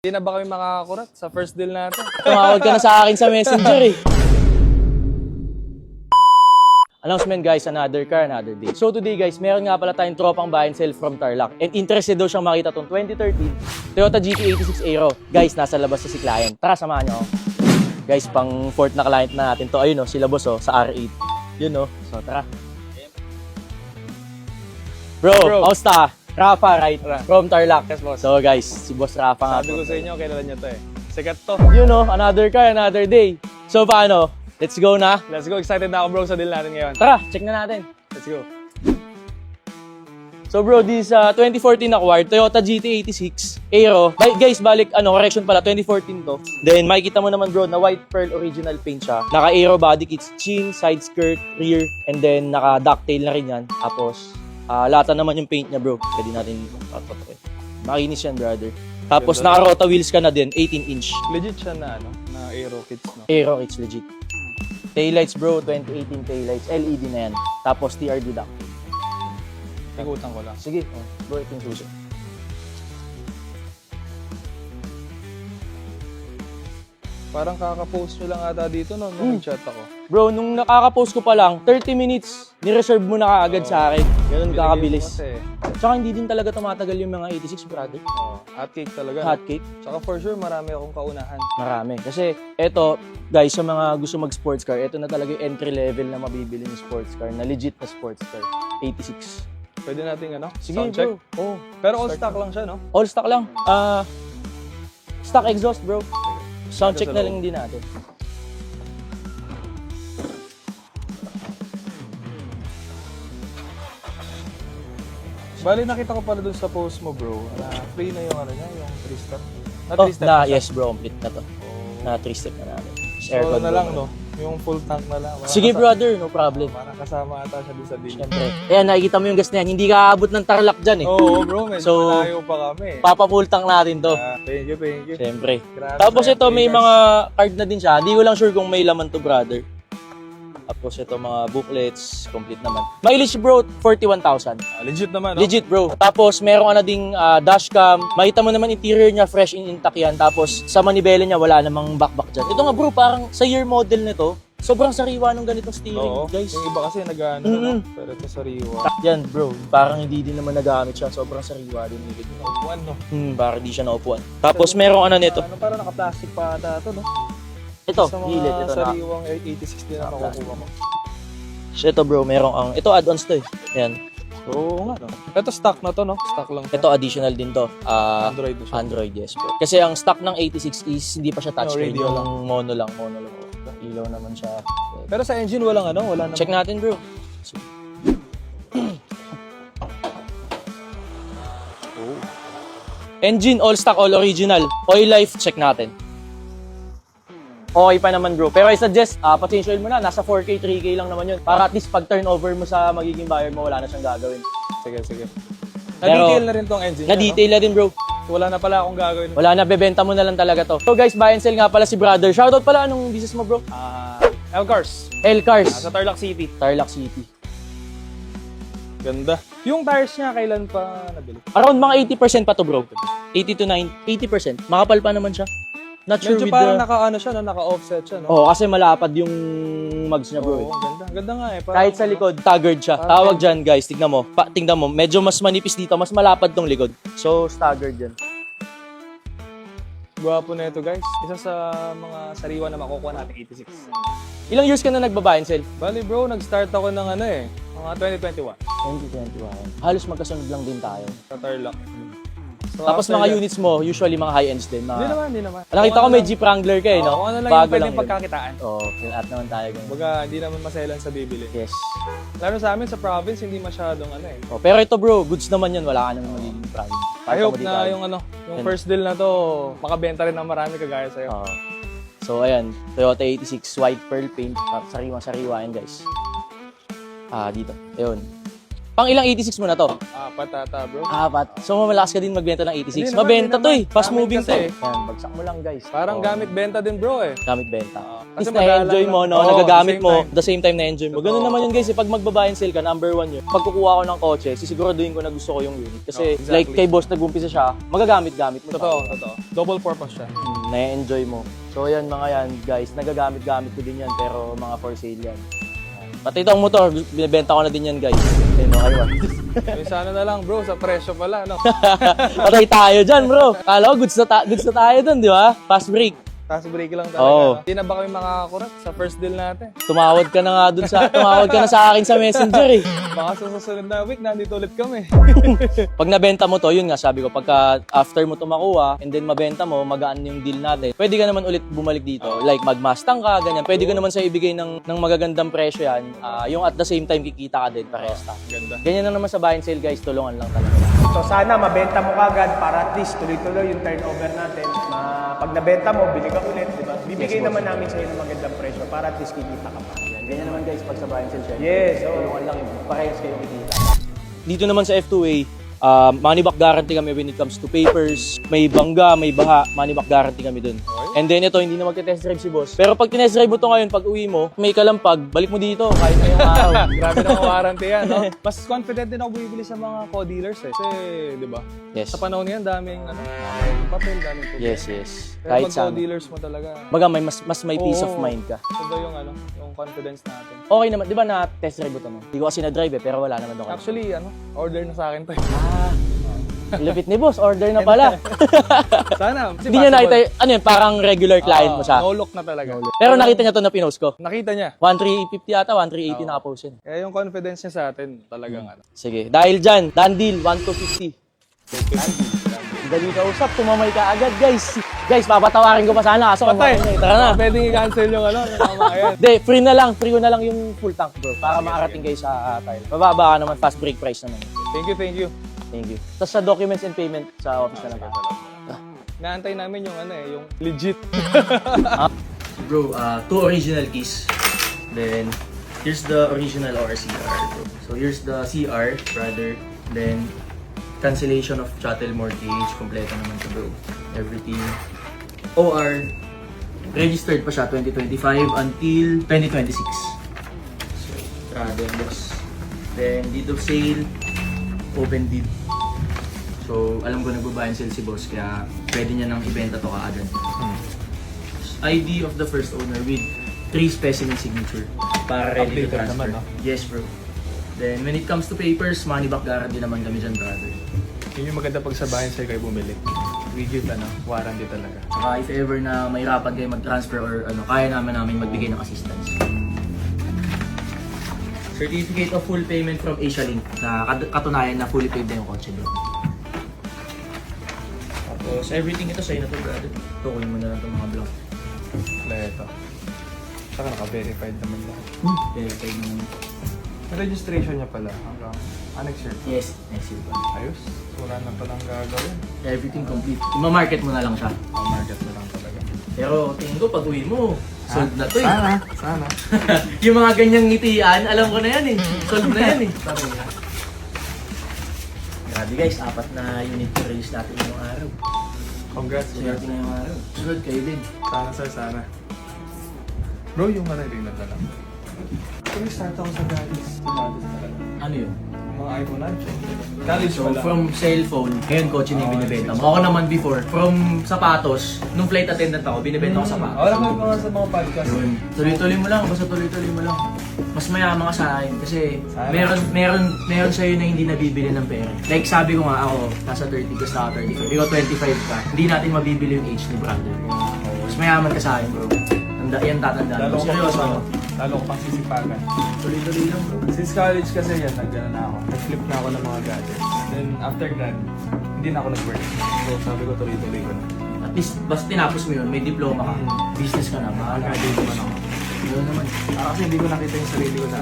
Hindi na ba kami makakakurat sa first deal natin? Tumawag ka na sa akin sa messenger eh. Announcement guys, another car, another day. So today guys, meron nga pala tayong tropang buy and sell from Tarlac. And interested daw siyang makita tong 2013 Toyota GT86 Aero. Guys, nasa labas na si client. Tara, samahan nyo ako. Guys, pang fourth na client na natin to. Ayun o, sila boss o, sa R8. Yun o. So tara. Bro, howsta? Rafa, right? From Tarlac. Yes, boss. So guys, si boss Rafa nga. Sabi ko sa inyo, kilala nyo to eh. Sikat to. Yun o, another car, another day. So paano? Let's go na. Let's go. Excited na ako bro sa deal natin ngayon. Tara, check na natin. Let's go. So bro, this 2014 acquired Toyota GT86 Aero. Guys, balik correction pala, 2014 to. Then makikita mo naman bro na white pearl original paint siya. Naka Aero body kits, chin, side skirt, rear, and then naka ducktail na rin yan. Tapos lata naman yung paint niya bro. Pwede natin patutukin. Makinis yan brother. Tapos naka Rota wheels ka na din, 18-inch. Legit siya na na Aero kits, no? Aero kits legit. Taillights bro, 2018 taillights, LED na yan. Tapos TRD duct. Ikutan ko lang. Sige, bro, ito yung susi. Parang kaka-post nyo lang ata dito no, nung nag-chat ako. Bro, nung nakaka-post ko pa lang, 30 minutes, ni-reserve mo na kaagad sa akin. Ganun kakabilis. Tsaka hindi din talaga tumatagal yung mga 86, brother. Hot cake talaga. Hot cake. Tsaka for sure, marami akong kaunahan. Marami. Kasi eto, guys, sa mga gusto mag-sports car, eto na talaga yung entry level na mabibili ng sports car, na legit na sports car. 86. Pwede nating Sige, sound check? bro. Oh, Pero all stock lang siya, no? all stock lang. Stock exhaust, bro. Sound check na lang din natin. Bali, nakita ko pala dun sa post mo, bro. Free na yung niya, yung 3-step. Na 3-step na siya. Yes, bro, complete na to. Na 3-step na natin. So, na lang, no? Yung full tank na lang. Sige, brother, no problem. Parang kasama ata siya dun sa deal. Siyempre. Ayan, nakikita mo yung gas na yan. Hindi ka aabot ng Tarlac dyan eh. Oo, bro. Medyo So, malayo pa kami. Papapultang natin to. Thank you, thank you. Siyempre. Grabe Tapos na ito, yan, may guys. mga card na din siya. Hindi ko lang sure kung may laman to, brother. Tapos ito, mga booklets. Complete naman. Mileage, bro, 41,000. Legit naman, no? Legit, bro. Tapos, meron ka na ding dashcam. Makita mo naman interior niya, fresh in intact yan. Tapos, sa manibela niya, wala namang backback dyan. Ito nga, bro, parang sa year model nito, sobrang sariwa ng ganitong steering, Oo. guys. Yung iba kasi nag-ano, no? Pero ito sariwa. Yan, bro. Parang hindi din naman nagamit siya. Sobrang sariwa din. Upuan, no? Parang di siya naupuan. Tapos, meron ka na nito. Ano, parang naka-plastic pa ata ito, no? Ito, Sa mga gilid. Ito na. sariwang 86 din na makukuha mo. So, ito, bro, merong ang... Ito, add-ons to eh. Yan. Oo nga, no? Ito stock na to, no? Stock lang. Ito, additional din to. Android na siya. Android, yes, bro. Kasi ang stock ng 86 is hindi pa siya touchscreen. radio Yung mono lang. Ilaw naman siya. Pero sa engine, walang ano? Wala naman. Check natin, bro. Engine, all stock, all original. Oil life, check natin. Okay pa naman, bro. Pero I suggest, pa-change oil mo na. Nasa 4K, 3K lang naman yun. Para at least pag turnover mo sa magiging buyer mo, wala na siyang gagawin. Sige, sige. Pero, Na-detail na rin tong engine. Na-detail na din, bro. Wala na pala akong gagawin. Wala na, bebenta mo na lang talaga to. So guys, buy and sell nga pala si brother. Shoutout pala, anong business mo, bro? L-Cars. L-Cars. Sa Tarlac City. Tarlac City. Ganda. Yung tires niya, kailan pa nabili? Around mga 80% pa to, bro. 80 to 80%. Makapal pa naman siya. Not sure Medyo with parang the... naka-ano siya, no? Naka-offset siya, no? Oo, kasi malapad yung mugs niya, bro. Oo, ganda. Ganda nga eh. Parang, Kahit sa likod, staggered siya. Tawag dyan, guys. Tignan mo. Tignan mo. Medyo mas manipis dito. Mas malapad tong likod. So, staggered yan. Gwapo na ito, guys. Isa sa mga sariwa na makukuha natin 86. Ilang years ka na nagbabuy and sell? Bali, bro, nag-start ako ng ano eh. Mga 2021. 2021. Halos magkasunod lang din tayo. Sa Tarlac. So, Tapos after mga that- units mo, usually mga high-ends din. Hindi naman, hindi naman. Nakita ko may Jeep Wrangler ka eh, no? Kung ano lang Bago yung pwedeng yun. pagkakitaan. Oo, lahat naman tayo ganun. Baga, hindi naman maselan sa bibili. Yes. Lalo sa amin, sa province, hindi masyadong ano eh. Oh, pero ito bro, goods naman yan. Wala ka naman magiging problem. I hope na yung ano, yung first deal na to, makabenta rin ng marami kagaya sa'yo. So ayan, Toyota 86 white pearl paint. Sariwa-sariwa yan guys. Dito. Ayun. Pang ilang 86 mo na to? Patata, bro. Apat. So malakas ka din magbenta ng 86. Hindi naman, Mabenta hindi to eh. naman. Fast Amin moving to kasi. eh. Yan, bagsak mo lang guys. Parang Oo. gamit benta din, bro eh. Gamit benta. At Kasi least na-enjoy mo, no? Oo, Nagagamit at the mo, same time. the same time na-enjoy mo. Ganun naman yun guys, eh. Pag magbabuy and sell ka, number 1 yun. Pag kukuha ko ng kotse, sisiguraduhin ko na gusto ko yung unit. Kasi Oh, exactly. like kay boss, nag-umpisa siya, magagamit-gamit mo. Totoo. Double purpose siya. Na-enjoy mo. So yan mga yan guys, nagagamit-gamit ko din yan, pero mga for sale yan. Pati itong motor, binibenta ko na din yan guys. Ayun, okay ba? Yung sana na lang, bro, sa presyo pala, no? Patay tayo dyan bro. Kala ko goods na tayo dun, di ba? Fast break. Tapos break lang talaga. Oo. Hindi na ba kami makakakurat sa first deal natin? Tumawad ka na nga dun tumawad ka na sa akin sa messenger eh. Baka sa susunod na week, nandito ulit kami. Pag nabenta mo to, yun nga sabi ko, pagka after mo to makuha and then mabenta mo, magaan yung deal natin. Pwede ka naman ulit bumalik dito. Like mag-Mustang ka, ganyan. Pwede ko naman sa ibigay ng magagandang presyo yan. Yung at the same time kikita ka din, parehas ta. Ganda. Ganyan na naman sa buy and sale guys, tulungan lang talaga. So sana mabenta mo kagad para at least tuloy-tuloy yung turnover natin. Pag nabenta mo, bili ka ulit, di ba? Bibigay naman namin sa iyo ng magandang presyo para at least kikita ka pa. Yan, ganyan naman guys pag sa buy and sell syempre. Yes, oo. Tulungan lang yun. Parehas kayo kikita. Dito naman sa F2A, money back guarantee kami when it comes to papers. May bangga, may baha, money back guarantee kami dun. And then ito, hindi na magte-test drive si boss. Pero pag tinest drive mo to ngayon, pag uwi mo, may kalampag, balik mo dito kahit ngayong araw. Grabe na warranty yan, no? Mas confident din ako bumibili sa mga co-dealers eh. Kasi, di ba? Yes. Sa panahon yan, daming papel, daming problema. Yes, yes. Pero Kahit pag saan. co-dealers mo talaga, Baga, mas may peace of Oo. mind ka. ito yung yung confidence natin. Okay naman, di ba na test drive mo to no? Hindi ko kasi na-drive eh, pero wala naman ako. Actually, order na sa akin to. Lupit ni boss, order na pala. Sana. Kasi Hindi niya possible. nakita, ano yun, parang regular client mo siya. No look na talaga. Pero nakita niya to na pinost ko. Nakita niya. 1,350 ata, 1,380 nakapost yun. Kaya yung confidence niya sa atin, talagang Sige, dahil dyan, done deal, 1,250. Dali ka usap, tumamay ka agad guys. Guys, papatawarin ko pa sana kaso Patay! Tara na. Pwedeng i-cancel yung yung tama yan. Hindi, free ko na lang yung full tank bro. Para makarating kayo sa tile. Bababa ka naman, fast break price naman. Thank you. Thank you. Tapos sa documents and payment sa office na lang. Naantay namin yung yung legit. Bro, two original keys. Then, here's the original or CR, bro. So, here's the CR, brother. Then, cancellation of chattel mortgage. Kompleto naman to, bro. Everything. OR, registered pa siya 2025 until 2026. So, then, boss. Then, deed of sale, open deed. So, alam ko nagbabayan sale si boss, kaya pwede niya nang ibenta to kaagad. ID of the first owner with 3 specimen signature para ready to Updated transfer. naman, no? Yes, bro. Then, when it comes to papers, money back guarantee naman kami dyan, brother. Yun yung maganda pag sa bayan sa'yo kayo bumili. Rigid warranty talaga. Saka if ever na mahirapan kayo mag-transfer or kaya namin magbigay ng assistance. Certificate of full payment from Asia Link na katunayan na fully paid na yung kotse, bro. Tapos everything ito sa'yo na to, brother. Tukuyin mo na lang itong mga block. Kompleto. Saka naka-verified naman lahat. Verified naman. Yung registration niya pala hanggang next year. Yes, next year pa. Ayos. So, wala na palang gagawin. Everything complete. Ima-market mo na lang siya. Market na lang talaga. Pero tingin ko pag uwi mo, sold na to eh. Sana. Yung mga ganyang ngitian, alam ko na yan eh. Sold na yan eh. Grabe guys, 4 na unit to release natin ngayong araw. Congrats. Swerte na yung araw. Sunod kayo din. Sana sir, sana. Bro, yung tingnan na lang. Kung start ako sa gadgets, Ano yun? mga iPhone 9. College So pala. from cellphone, ngayon kotse na yung binibenta mo. Ako naman before, from sapatos, nung flight attendant ako, binibenta ko sapatos. Wala mo mga sa mga podcast. Yun. Tuloy-tuloy mo lang, basta tuloy-tuloy mo lang. Mas mayaman ka sa akin kasi Sana. meron sa'yo na hindi nabibili ng pera. Like sabi ko nga ako, nasa 30 ka sa 35. Ikaw 25 ka, hindi natin mabibili yung age ni brother. Mas mayaman ka sa akin bro. Yan tatandaan Lalo mo. ko Seryoso. Lalo ko pang sisipagan. Tuloy-tuloy lang bro. Since college kasi yan, nag-ano na ako. Nag-flip na ako ng mga gadgets. Then after grad, hindi na ako nag-work. So sabi ko tuloy-tuloy ko na. At least, basta tinapos mo yun, may diploma ka. Business ka na, Graduate naman ako. Yun naman. Kasi hindi ko nakita yung sarili ko na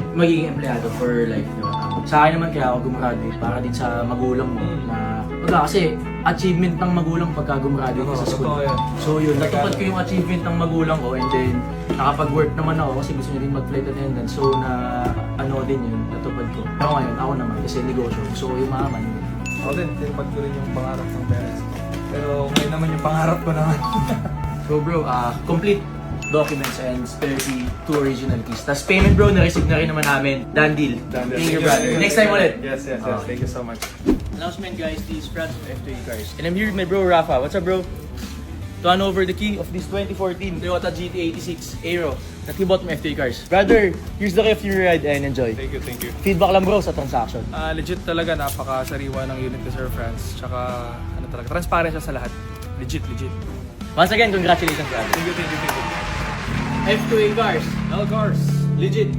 Magiging empleyado for life, di ba? Sa akin naman kaya ako gumraduate para din sa magulang mo na Baga kasi achievement ng magulang pagka gumraduate ka sa school. Totoo yan. So yun, natupad ko yung achievement ng magulang ko and then nakapag-work naman ako kasi gusto niya din mag-flight attendant. So na ano din yun, natupad ko. Pero ngayon, ako naman kasi negosyo. So yung maman. Ako din, tinupad ko rin yung pangarap ng parents ko. Pero ngayon naman yung pangarap ko naman. So bro, complete documents and spare key, 2 original keys. Tapos payment bro, na-receive na rin naman namin. Done deal. Thank you brother. Next time ulit. Yes. Thank you so much. Announcement guys, this is Franz from F2A Cars. And I'm here with my bro Rafa. What's up bro? To hand over the key of this 2014 Toyota GT86 Aero na tibot mo F2A Cars. Brother, here's the key of your ride and enjoy. Thank you. Feedback lang bro sa transaction. Legit talaga, napaka-sariwa ng unit ni Sir Franz. Tsaka, ano talaga, transparent siya sa lahat. Legit. Once again, congratulations brother. Thank you. F2A Cars. L Cars. Legit.